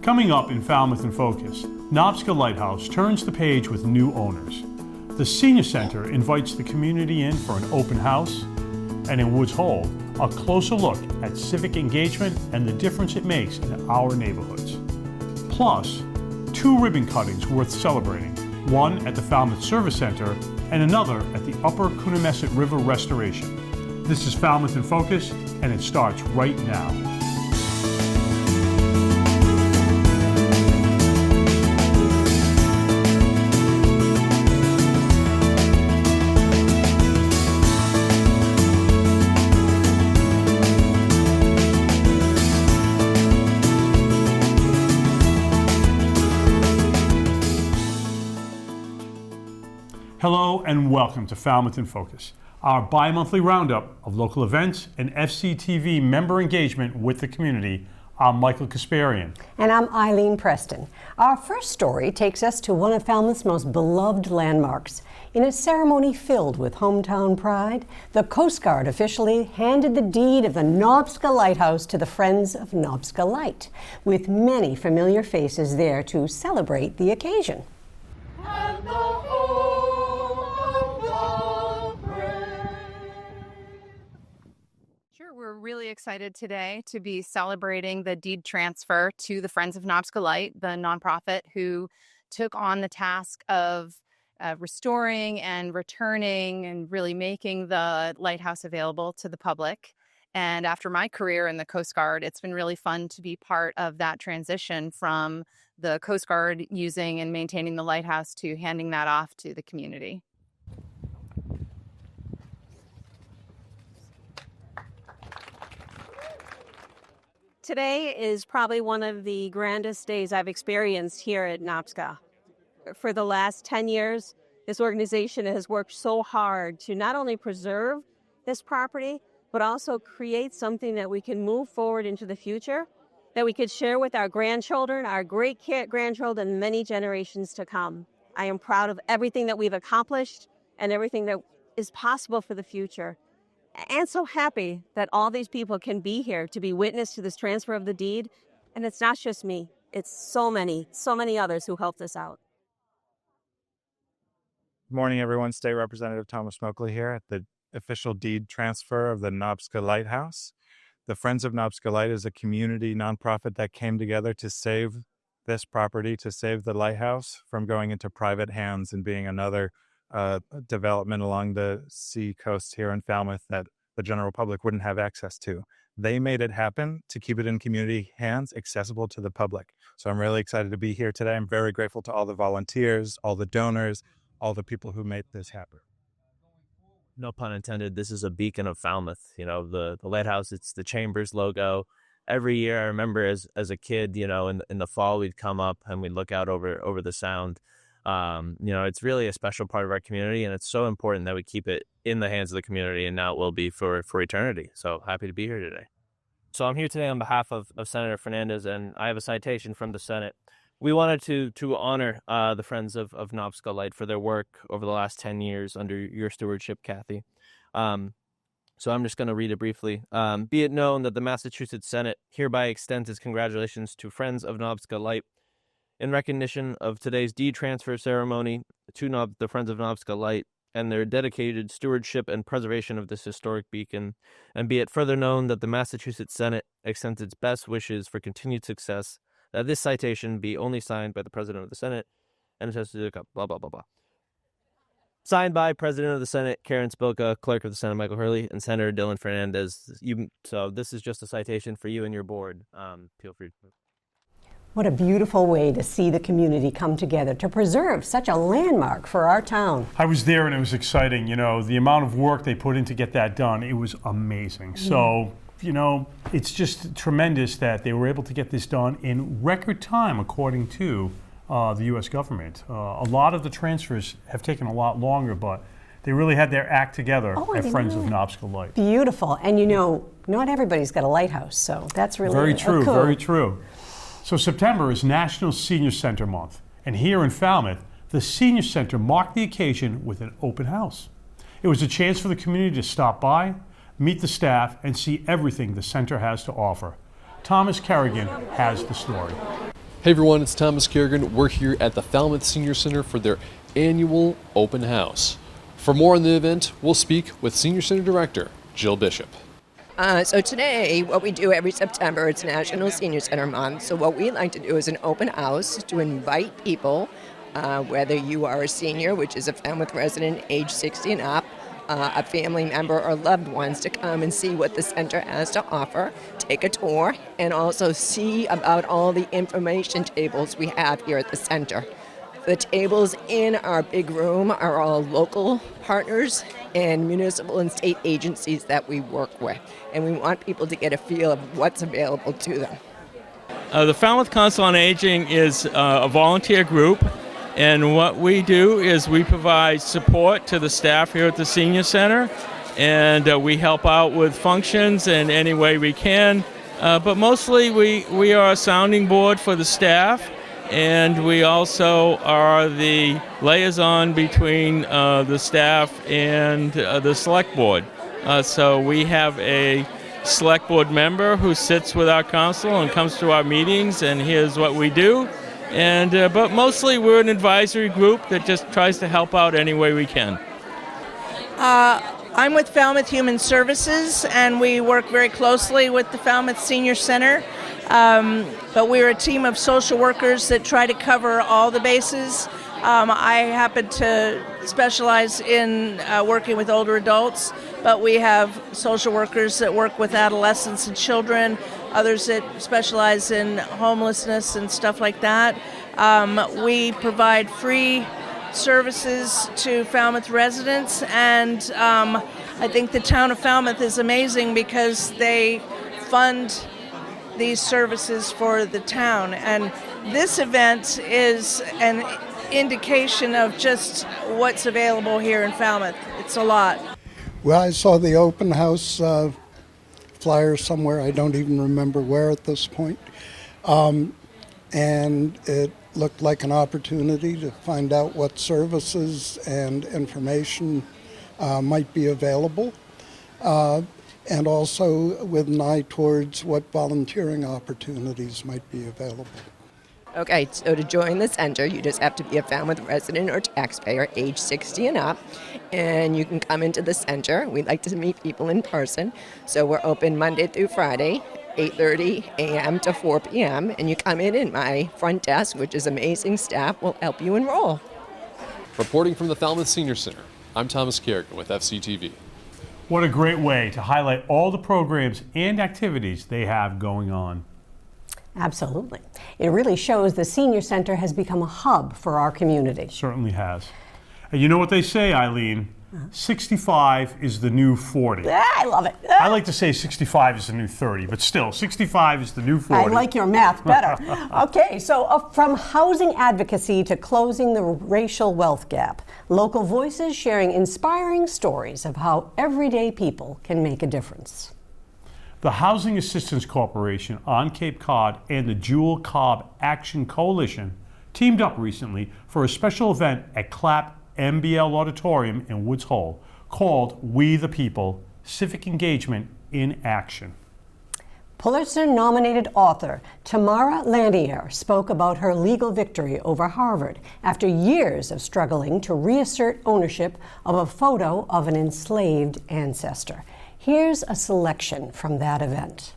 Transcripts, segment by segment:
Coming up in Falmouth in Focus, Nobska Lighthouse turns the page with new owners. The Senior Center invites the community in for an open house, and in Woods Hole, a closer look at civic engagement and the difference it makes in our neighborhoods. Plus, 2 ribbon cuttings worth celebrating, one at the Falmouth Service Center and another at the Upper Coonamessett River Restoration. This is Falmouth in Focus, and it starts right now. Hello and welcome to Falmouth in Focus, our bi-monthly roundup of local events and FCTV member engagement with the community. I'm Michael Kasparian. And I'm Eileen Preston. Our first story takes us to one of Falmouth's most beloved landmarks. In a ceremony filled with hometown pride, the Coast Guard officially handed the deed of the Nobska Lighthouse to the Friends of Nobska Light, with many familiar faces there to celebrate the occasion. We're really excited today to be celebrating the deed transfer to the Friends of Nobska Light, the nonprofit who took on the task of restoring and returning and really making the lighthouse available to the public. And after my career in the Coast Guard, it's been really fun to be part of that transition from the Coast Guard using and maintaining the lighthouse to handing that off to the community. Today is probably one of the grandest days I've experienced here at Nobska. For the last 10 years, this organization has worked so hard to not only preserve this property, but also create something that we can move forward into the future, that we could share with our grandchildren, our great-grandchildren, and many generations to come. I am proud of everything that we've accomplished and everything that is possible for the future. And so happy that all these people can be here to be witness to this transfer of the deed. And it's not just me. It's so many others who helped us out. Good morning, everyone. State Representative Thomas Smokley here at the official deed transfer of the Nobska Lighthouse. The Friends of Nobska Light is a community nonprofit that came together to save this property, to save the lighthouse from going into private hands and being another development along the sea coast here in Falmouth that the general public wouldn't have access to. They made it happen to keep it in community hands, accessible to the public. So I'm really excited to be here today. I'm very grateful to all the volunteers, all the donors, all the people who made this happen. No pun intended. This is a beacon of Falmouth. You know, the lighthouse, it's the Chambers logo. Every year I remember as a kid, you know, in the fall we'd come up and we'd look out over the sound. You know, it's really a special part of our community, and it's so important that we keep it in the hands of the community, and now it will be for eternity. So happy to be here today. So I'm here today on behalf of Senator Fernandez, and I have a citation from the Senate. We wanted to honor the Friends of Nobska Light for their work over the last 10 years under your stewardship, Kathy. So I'm just going to read it briefly. Be it known that the Massachusetts Senate hereby extends its congratulations to Friends of Nobska Light in recognition of today's deed transfer ceremony to the Friends of Nobska Light and their dedicated stewardship and preservation of this historic beacon. And be it further known that the Massachusetts Senate extends its best wishes for continued success, that this citation be only signed by the President of the Senate and attested to the blah, blah, blah, blah. Signed by President of the Senate Karen Spilka, Clerk of the Senate Michael Hurley, and Senator Dylan Fernandez. So this is just a citation for you and your board. Feel free to. What a beautiful way to see the community come together to preserve such a landmark for our town. I was there and it was exciting. You know, the amount of work they put in to get that done, it was amazing. So, you know, it's just tremendous that they were able to get this done in record time, according to the U.S. government. A lot of the transfers have taken a lot longer, but they really had their act together at Friends of Nobska Light. Beautiful. And you know, not everybody's got a lighthouse, so that's really very true, cool. Very true. So September is National Senior Center Month, and here in Falmouth, the Senior Center marked the occasion with an open house. It was a chance for the community to stop by, meet the staff, and see everything the center has to offer. Thomas Kerrigan has the story. Hey everyone, it's Thomas Kerrigan. We're here at the Falmouth Senior Center for their annual open house. For more on the event, we'll speak with Senior Center Director Jill Bishop. So today, what we do every September, it's National Senior Center Month. So what we like to do is an open house to invite people, whether you are a senior, which is a Falmouth resident age 60 and up, a family member or loved ones, to come and see what the center has to offer, take a tour, and also see about all the information tables we have here at the center. The tables in our big room are all local partners and municipal and state agencies that we work with, and we want people to get a feel of what's available to them. The Falmouth Council on Aging is a volunteer group, and what we do is we provide support to the staff here at the Senior Center, and we help out with functions in any way we can, but mostly we are a sounding board for the staff, and we also are the liaison between the staff and the select board. So we have a select board member who sits with our council and comes to our meetings and hears what we do. And but mostly we're an advisory group that just tries to help out any way we can. I'm with Falmouth Human Services, and we work very closely with the Falmouth Senior Center. But we're a team of social workers that try to cover all the bases. I happen to specialize in working with older adults, but we have social workers that work with adolescents and children, others that specialize in homelessness and stuff like that. We provide free services to Falmouth residents, and I think the town of Falmouth is amazing because they fund these services for the town, and this event is an indication of just what's available here in Falmouth. It's a lot. Well, I saw the open house flyer somewhere. I don't even remember where at this point. And it looked like an opportunity to find out what services and information might be available. And also with an eye towards what volunteering opportunities might be available. Okay, so to join the center, you just have to be a Falmouth resident or taxpayer, age 60 and up, and you can come into the center. We like to meet people in person, so we're open Monday through Friday, 8:30 a.m. to 4 p.m., and you come in, and my front desk, which is amazing staff, will help you enroll. Reporting from the Falmouth Senior Center, I'm Thomas Kerrigan with FCTV. What a great way to highlight all the programs and activities they have going on. Absolutely. It really shows the Senior Center has become a hub for our community. Certainly has. And you know what they say, Eileen? 65 is the new 40. I love it. I like to say 65 is the new 30, but still, 65 is the new 40. I like your math better. Okay, so from housing advocacy to closing the racial wealth gap, local voices sharing inspiring stories of how everyday people can make a difference. The Housing Assistance Corporation on Cape Cod and the Jewel Cobb Action Coalition teamed up recently for a special event at Clapp MBL Auditorium in Woods Hole called We the People, Civic Engagement in Action. Pulitzer-nominated author Tamara Lanier spoke about her legal victory over Harvard after years of struggling to reassert ownership of a photo of an enslaved ancestor. Here's a selection from that event.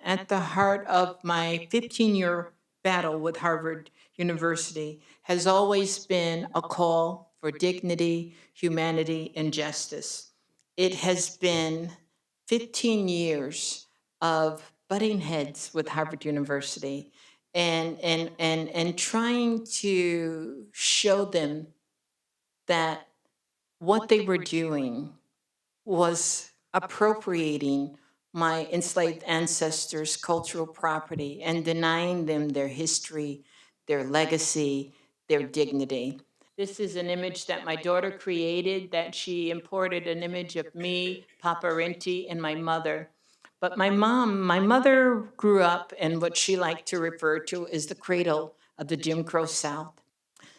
At the heart of my 15-year battle with Harvard University has always been a call for dignity, humanity, and justice. It has been 15 years of butting heads with Harvard University and trying to show them that what they were doing was appropriating my enslaved ancestors' cultural property and denying them their history, their legacy, their dignity. This is an image that my daughter created, that she imported an image of me, Papa Rinty, and my mother. But my mother grew up in what she liked to refer to as the cradle of the Jim Crow South.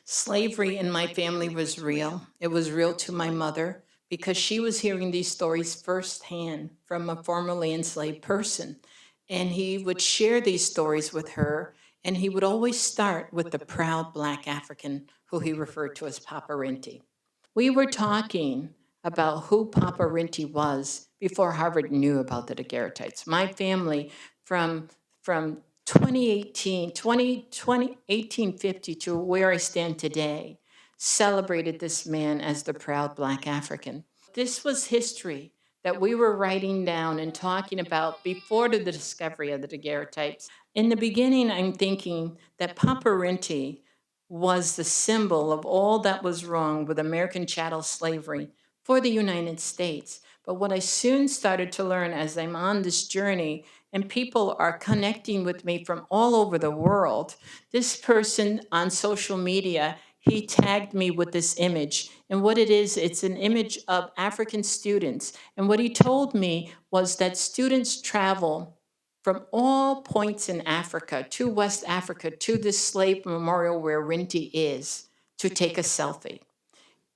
Slavery in my family was real. It was real to my mother, because she was hearing these stories firsthand from a formerly enslaved person. And he would share these stories with her, And he would always start with the proud Black African who he referred to as Papa Rinty. We were talking about who Papa Rinty was before Harvard knew about the daguerreotypes. My family from 1850 to where I stand today celebrated this man as the proud Black African. This was history that we were writing down and talking about before the discovery of the daguerreotypes. In the beginning, I'm thinking that Papa Rinty was the symbol of all that was wrong with American chattel slavery for the United States. But what I soon started to learn as I'm on this journey, and people are connecting with me from all over the world, this person on social media, he tagged me with this image. And what it is, it's an image of African students. And what he told me was that students travel from all points in Africa to West Africa to this slave memorial where Rinty is to take a selfie.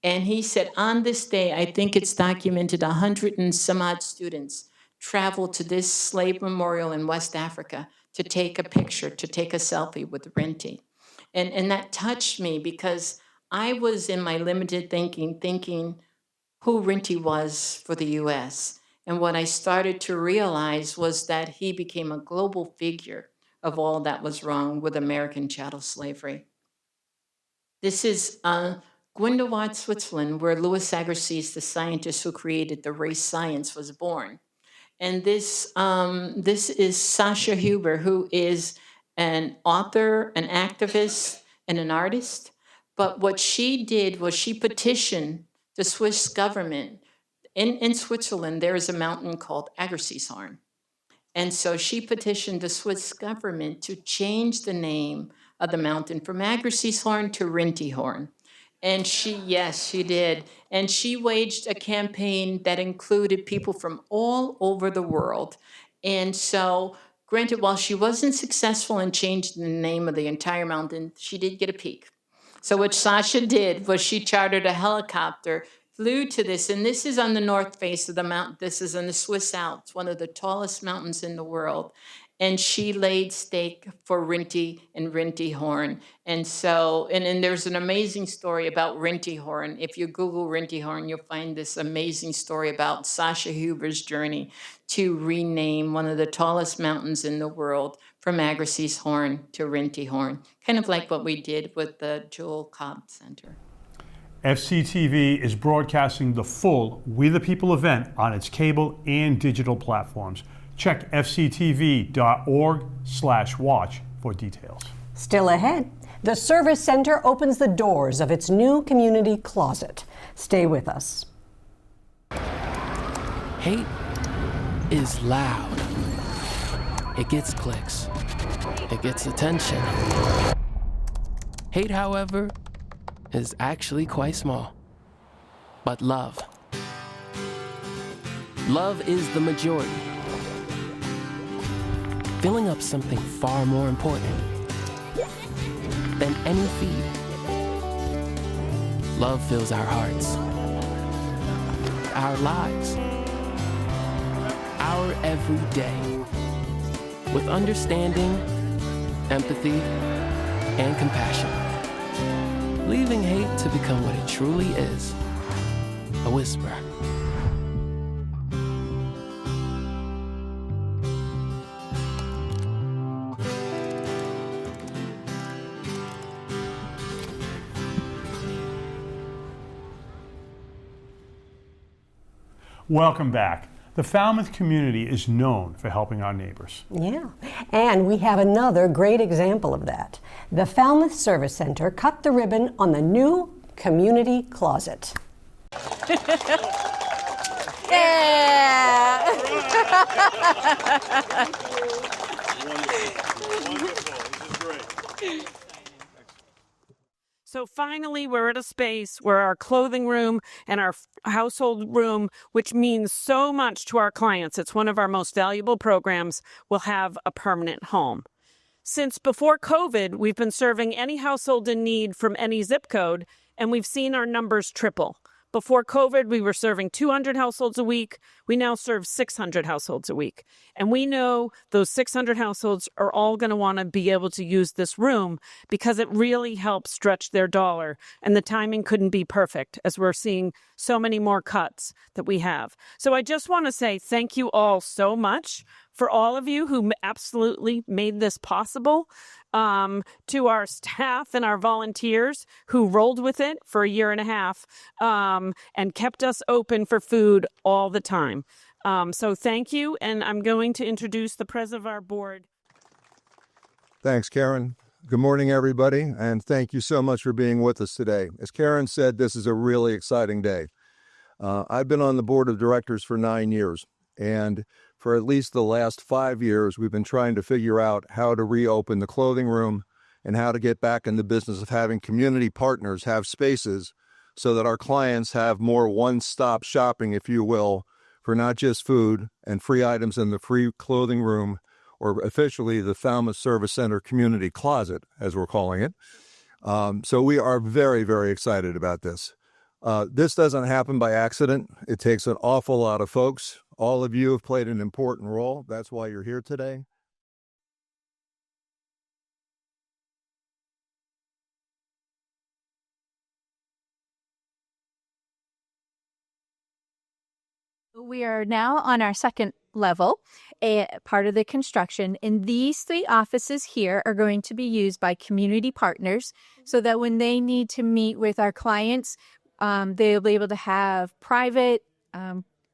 And he said, on this day, I think it's documented 100 and some odd students traveled to this slave memorial in West Africa to take a picture, to take a selfie with Rinty. And that touched me because I was in my limited thinking who Rinty was for the US. And what I started to realize was that he became a global figure of all that was wrong with American chattel slavery. This is Grindelwald, Switzerland, where Louis Agassiz, the scientist who created the race science, was born. And this is Sasha Huber, who is an author, an activist, and an artist. But what she did was she petitioned the Swiss government. In Switzerland, there is a mountain called Agassizhorn. And so she petitioned the Swiss government to change the name of the mountain from Agassizhorn to Rintyhorn. And she did. And she waged a campaign that included people from all over the world. And so, granted, while she wasn't successful in changing the name of the entire mountain, she did get a peek. So what Sasha did was she chartered a helicopter, flew to this, and this is on the north face of the mountain. This is in the Swiss Alps, one of the tallest mountains in the world. And she laid stake for Rinty and Rintyhorn. And so, and there's an amazing story about Rintyhorn. If you Google Rintyhorn, you'll find this amazing story about Sasha Huber's journey to rename one of the tallest mountains in the world from Agassizhorn to Rintyhorn, kind of like what we did with the Joel Cobb Center. FCTV is broadcasting the full We the People event on its cable and digital platforms. Check fctv.org/watch for details. Still ahead, the Service Center opens the doors of its new community closet. Stay with us. Hate is loud. It gets clicks. It gets attention. Hate, however, is actually quite small. But love is the majority. Filling up something far more important than any feed. Love fills our hearts, our lives, our every day with understanding, empathy, and compassion. Leaving hate to become what it truly is, a whisper. Welcome back. The Falmouth community is known for helping our neighbors. Yeah, and we have another great example of that. The Falmouth Service Center cut the ribbon on the new community closet. Yeah! So finally, we're at a space where our clothing room and our household room, which means so much to our clients, it's one of our most valuable programs, will have a permanent home. Since before COVID, we've been serving any household in need from any zip code, and we've seen our numbers triple. Before COVID, we were serving 200 households a week. We now serve 600 households a week. And we know those 600 households are all going to want to be able to use this room because it really helps stretch their dollar. And the timing couldn't be perfect as we're seeing so many more cuts that we have. So I just want to say thank you all so much for all of you who absolutely made this possible, to our staff and our volunteers who rolled with it for a year and a half and kept us open for food all the time. So thank you, and I'm going to introduce the president of our board. Thanks, Karen. Good morning, everybody, and thank you so much for being with us today. As Karen said, this is a really exciting day. I've been on the board of directors for 9 years, and for at least the last 5 years, we've been trying to figure out how to reopen the clothing room and how to get back in the business of having community partners have spaces so that our clients have more one-stop shopping, if you will, for not just food and free items in the free clothing room, or officially the Falmouth Service Center Community Closet, as we're calling it. So we are very, very excited about this. This doesn't happen by accident. It takes an awful lot of folks. All of you have played an important role. That's why you're here today. We are now on our second level, part of the construction, and these 3 offices here are going to be used by community partners so that when they need to meet with our clients, they'll be able to have private,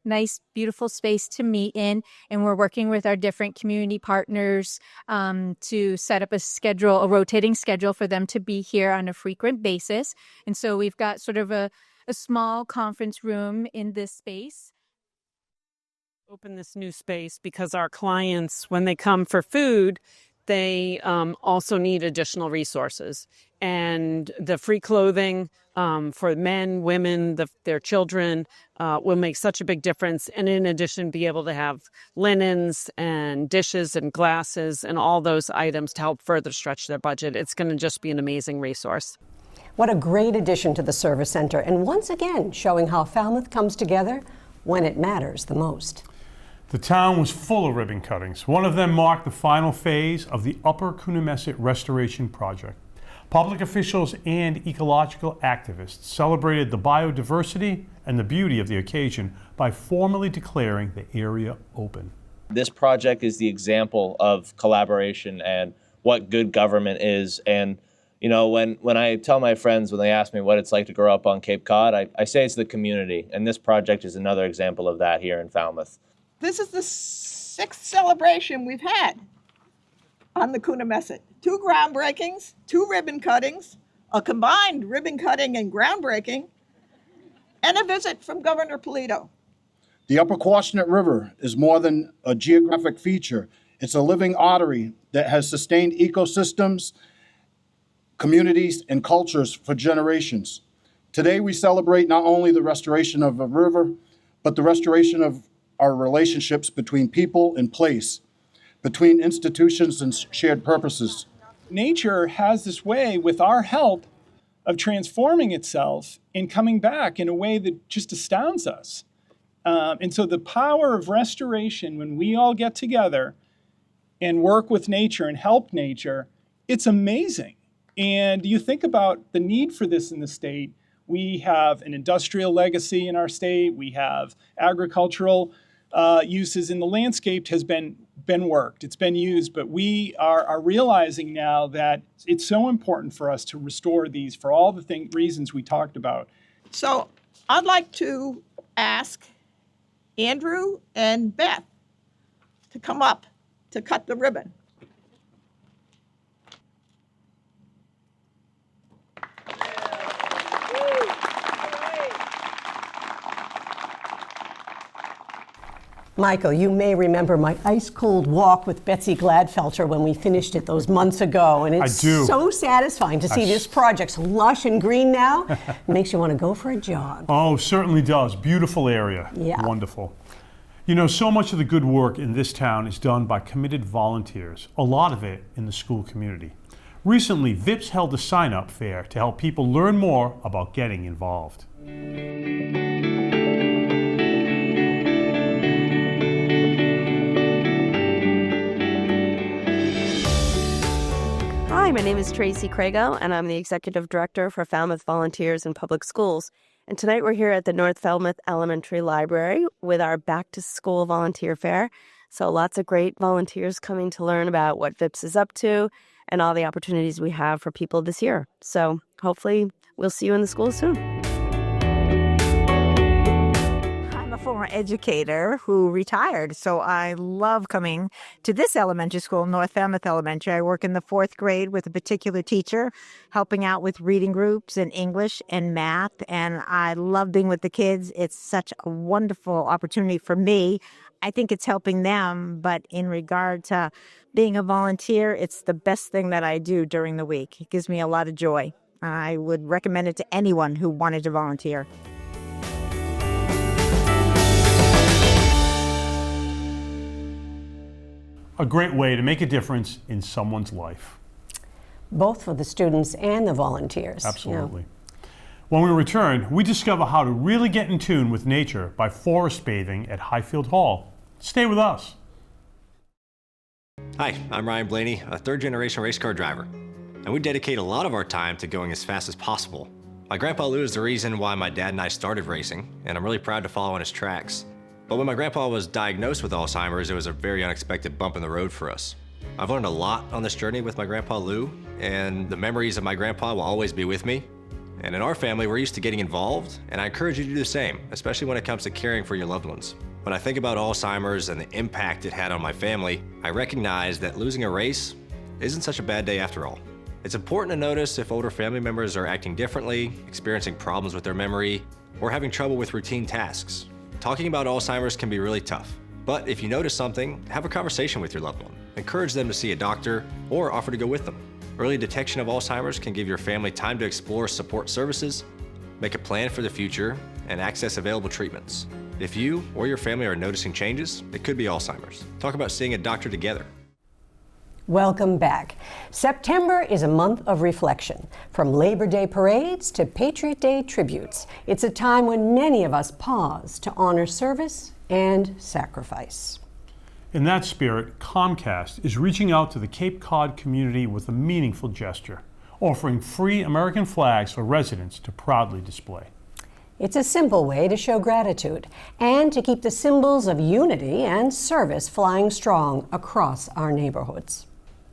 nice, beautiful space to meet in. And we're working with our different community partners to set up a rotating schedule for them to be here on a frequent basis. And so we've got sort of a small conference room in this space. Open this new space because our clients, when they come for food, they also need additional resources. And the free clothing for men, women, their children will make such a big difference. And in addition, be able to have linens and dishes and glasses and all those items to help further stretch their budget. It's going to just be an amazing resource. What a great addition to the Service Center, and once again showing how Falmouth comes together when it matters the most. The town was full of ribbon cuttings. One of them marked the final phase of the Upper Coonamessett Restoration project. Public officials and ecological activists celebrated the biodiversity and the beauty of the occasion by formally declaring the area open. This project is the example of collaboration and what good government is. And you know, when I tell my friends, when they ask me what it's like to grow up on Cape Cod, I say it's the community. And this project is another example of that here in Falmouth. This is the 6th celebration we've had on the Coonamessett. 2 groundbreakings, 2 ribbon cuttings, a combined ribbon cutting and groundbreaking, and a visit from Governor Polito. The Upper Coonamessett River is more than a geographic feature. It's a living artery that has sustained ecosystems, communities, and cultures for generations. Today we celebrate not only the restoration of a river, but the restoration of our relationships between people and place, between institutions and shared purposes. Nature has this way, with our help, of transforming itself and coming back in a way that just astounds us. And so the power of restoration, when we all get together and work with nature and help nature, it's amazing. And you think about the need for this in the state. We have an industrial legacy in our state. We have agricultural uses in the landscape has been worked. It's been used, but we are realizing now that it's so important for us to restore these for all the reasons we talked about. So I'd like to ask Andrew and Beth to come up to cut the ribbon. Michael, you may remember my ice-cold walk with Betsy Gladfelter when we finished it those months ago. And it's so satisfying to see this project's lush and green now. It makes you want to go for a jog. Oh, certainly does. Beautiful area. Yeah. Wonderful. You know, so much of the good work in this town is done by committed volunteers, a lot of it in the school community. Recently, VIPS held a sign-up fair to help people learn more about getting involved. Hi, my name is Tracy Crago, and I'm the Executive Director for Falmouth Volunteers in Public Schools. And tonight we're here at the North Falmouth Elementary Library with our Back to School Volunteer Fair. So lots of great volunteers coming to learn about what VIPS is up to and all the opportunities we have for people this year. So hopefully we'll see you in the school soon. I'm a former educator who retired, so I love coming to this elementary school, North Falmouth Elementary. I work in the 4th grade with a particular teacher, helping out with reading groups and English and math, and I love being with the kids. It's such a wonderful opportunity for me. I think it's helping them, but in regard to being a volunteer, it's the best thing that I do during the week. It gives me a lot of joy. I would recommend it to anyone who wanted to volunteer. A great way to make a difference in someone's life. Both for the students and the volunteers. Absolutely. When we return, we discover how to really get in tune with nature by forest bathing at Highfield Hall. Stay with us. Hi, I'm Ryan Blaney, a third-generation race car driver, and we dedicate a lot of our time to going as fast as possible. My grandpa Lou is the reason why my dad and I started racing, and I'm really proud to follow in his tracks. But when my grandpa was diagnosed with Alzheimer's, it was a very unexpected bump in the road for us. I've learned a lot on this journey with my grandpa Lou, and the memories of my grandpa will always be with me. And in our family, we're used to getting involved, and I encourage you to do the same, especially when it comes to caring for your loved ones. When I think about Alzheimer's and the impact it had on my family, I recognize that losing a race isn't such a bad day after all. It's important to notice if older family members are acting differently, experiencing problems with their memory, or having trouble with routine tasks. Talking about Alzheimer's can be really tough, but if you notice something, have a conversation with your loved one. Encourage them to see a doctor or offer to go with them. Early detection of Alzheimer's can give your family time to explore support services, make a plan for the future, and access available treatments. If you or your family are noticing changes, it could be Alzheimer's. Talk about seeing a doctor together. Welcome back. September is a month of reflection. From Labor Day parades to Patriot Day tributes, it's a time when many of us pause to honor service and sacrifice. In that spirit, Comcast is reaching out to the Cape Cod community with a meaningful gesture, offering free American flags for residents to proudly display. It's a simple way to show gratitude and to keep the symbols of unity and service flying strong across our neighborhoods.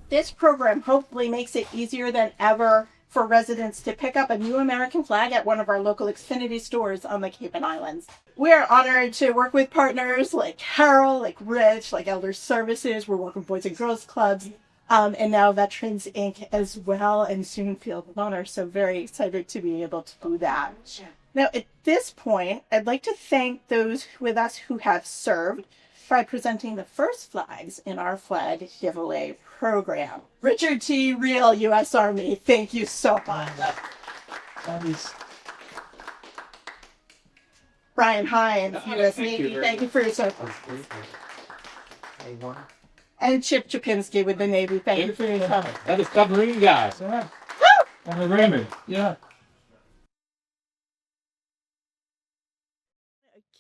This program hopefully makes it easier than ever for residents to pick up a new American flag at one of our local Xfinity stores on the Cape and Islands. We are honored to work with partners like Carol, like Rich, like Elder Services. We're working with Boys and Girls Clubs, and now Veterans Inc. as well, and soon Field of Honor. So very excited to be able to do that. Now, at this point, I'd like to thank those with us who have served by presenting the first flags in our flag giveaway program. Richard T. Real, U.S. Army, thank you so much. Brian Hines, U.S. Navy, thank you for your service. And Chip Chapinski with the Navy, thank you for your service. That is submarine guy. And the Raymond, yeah.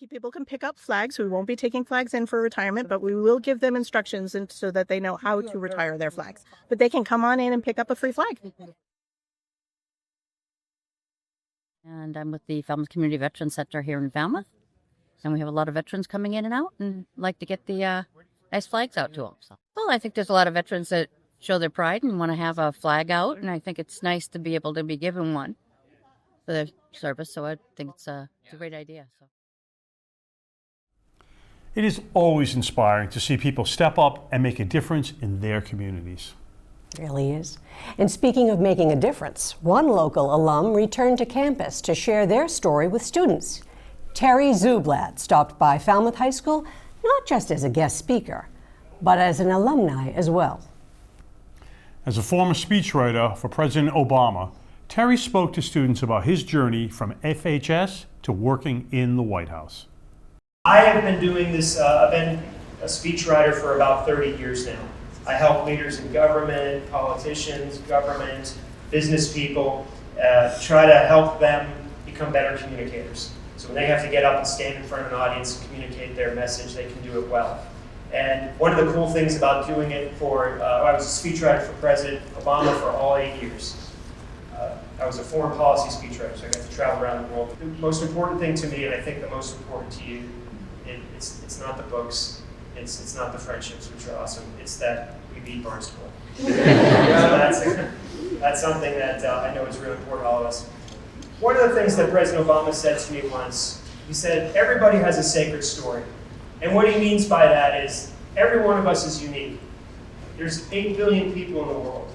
People can pick up flags. We won't be taking flags in for retirement, but we will give them instructions so that they know how to retire their flags. But they can come on in and pick up a free flag. And I'm with the Falmouth Community Veterans Center here in Falmouth. And we have a lot of veterans coming in and out and like to get the nice flags out to them. So, well, I think there's a lot of veterans that show their pride and want to have a flag out. And I think it's nice to be able to be given one for their service. So I think it's a great idea. So. It is always inspiring to see people step up and make a difference in their communities. It really is. And speaking of making a difference, one local alum returned to campus to share their story with students. Terry Zublat stopped by Falmouth High School not just as a guest speaker, but as an alumni as well. As a former speechwriter for President Obama, Terry spoke to students about his journey from FHS to working in the White House. I have been doing this, I've been a speechwriter for about 30 years now. I help leaders in government, politicians, government, business people, try to help them become better communicators. So when they have to get up and stand in front of an audience and communicate their message, they can do it well. And one of the cool things about doing it for, I was a speechwriter for President Obama for all 8 years. I was a foreign policy speechwriter, so I got to travel around the world. The most important thing to me, and I think the most important to you, it's not the books, it's not the friendships, which are awesome, it's that we beat Barnstable. So that's something that I know is really important to all of us. One of the things that President Obama said to me once, he said, everybody has a sacred story. And what he means by that is, every one of us is unique. There's 8 billion people in the world.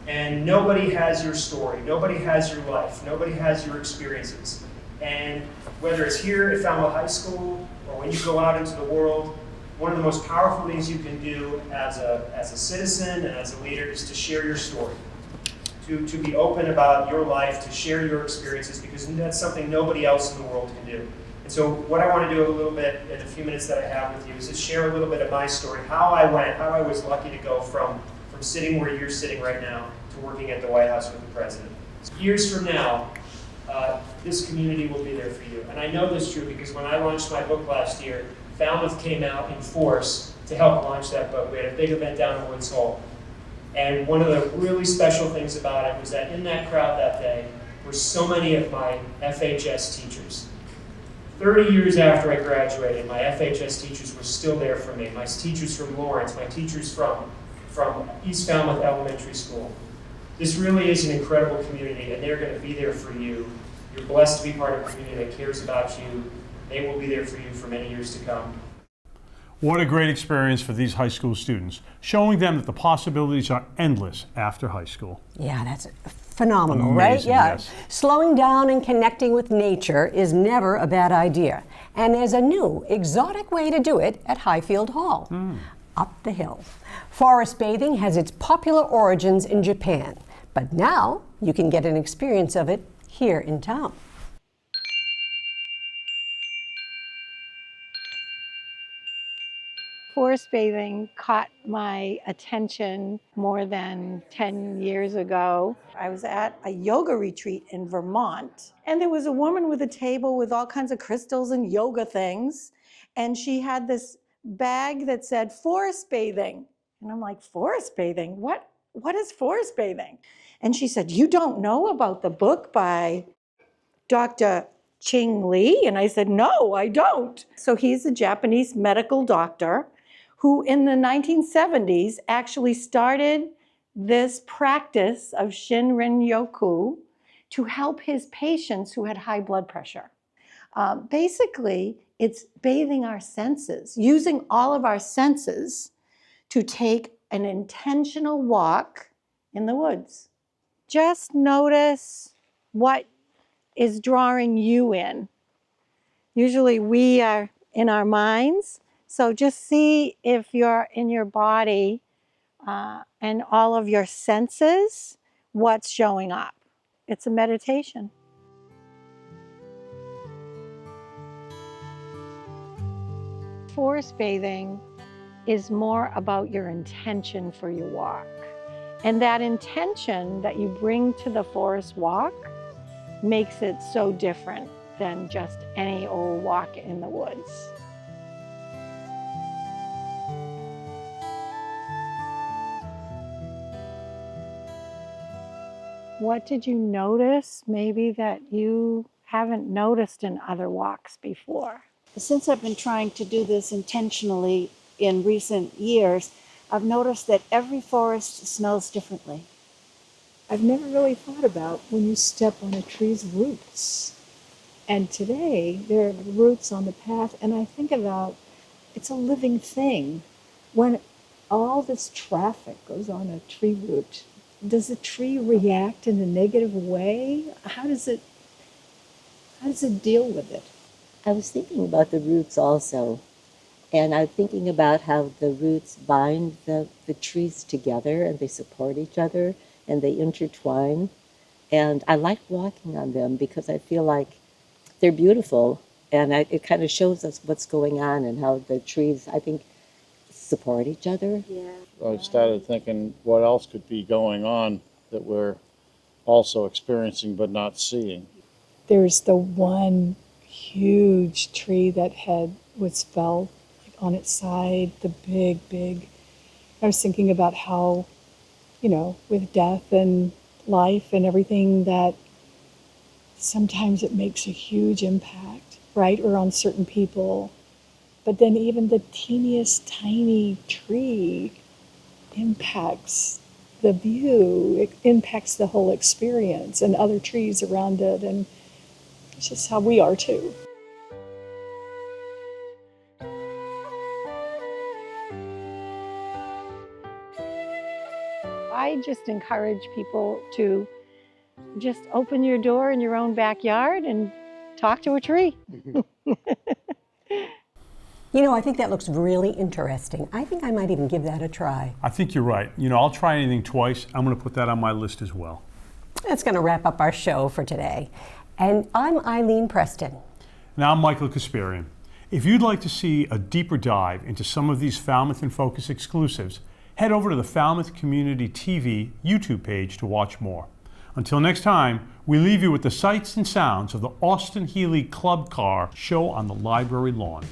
And nobody has your story, nobody has your life, nobody has your experiences. And whether it's here at Falmouth High School, or when you go out into the world, one of the most powerful things you can do as a citizen and as a leader is to share your story. To be open about your life, to share your experiences, because that's something nobody else in the world can do. And so what I want to do a little bit in the few minutes that I have with you is to share a little bit of my story, how I was lucky to go from sitting where you're sitting right now to working at the White House with the President. Years from now, this community will be there for you. And I know this is true because when I launched my book last year, Falmouth came out in force to help launch that book. We had a big event down in Woods Hole. And one of the really special things about it was that in that crowd that day were so many of my FHS teachers. 30 years after I graduated, my FHS teachers were still there for me. My teachers from Lawrence, my teachers from East Falmouth Elementary School. This really is an incredible community, and they're going to be there for you. You're blessed to be part of a community that cares about you. They will be there for you for many years to come. What a great experience for these high school students, showing them that the possibilities are endless after high school. Yeah, that's phenomenal, amazing, right? Yeah. Yes. Slowing down and connecting with nature is never a bad idea. And there's a new, exotic way to do it at Highfield Hall. Up the hill. Forest bathing has its popular origins in Japan, but now you can get an experience of it here in town. Forest bathing caught my attention more than 10 years ago. I was at a yoga retreat in Vermont, and there was a woman with a table with all kinds of crystals and yoga things, and she had this bag that said forest bathing. And I'm like, forest bathing? What is forest bathing? And she said, you don't know about the book by Dr. Ching Lee? And I said, no, I don't. So he's a Japanese medical doctor who in the 1970s actually started this practice of Shinrin-yoku to help his patients who had high blood pressure. Basically, it's bathing our senses, using all of our senses to take an intentional walk in the woods. Just notice what is drawing you in. Usually we are in our minds, so just see if you're in your body and all of your senses, what's showing up. It's a meditation. Forest bathing is more about your intention for your walk. And that intention that you bring to the forest walk makes it so different than just any old walk in the woods. What did you notice maybe that you haven't noticed in other walks before? Since I've been trying to do this intentionally in recent years, I've noticed that every forest smells differently. I've never really thought about when you step on a tree's roots. And today, there are roots on the path, and I think about it's a living thing. When all this traffic goes on a tree root, does the tree react in a negative way? How does it deal with it? I was thinking about the roots also, and I'm thinking about how the roots bind the trees together, and they support each other, and they intertwine. And I like walking on them because I feel like they're beautiful, and it kind of shows us what's going on and how the trees, I think, support each other. Yeah. I started thinking what else could be going on that we're also experiencing but not seeing. There's the one huge tree that was felled on its side, the big. I was thinking about how, with death and life and everything, that sometimes it makes a huge impact, right? Or on certain people. But then even the teeniest tiny tree impacts the view. It impacts the whole experience and other trees around it. And it's just how we are too. I just encourage people to just open your door in your own backyard and talk to a tree. I think that looks really interesting. I think I might even give that a try. I think you're right. I'll try anything twice. I'm going to put that on my list as well. That's going to wrap up our show for today. And I'm Eileen Preston. And I'm Michael Kasparian. If you'd like to see a deeper dive into some of these Falmouth in Focus exclusives, head over to the Falmouth Community TV YouTube page to watch more. Until next time, we leave you with the sights and sounds of the Austin Healey Club Car show on the library lawn.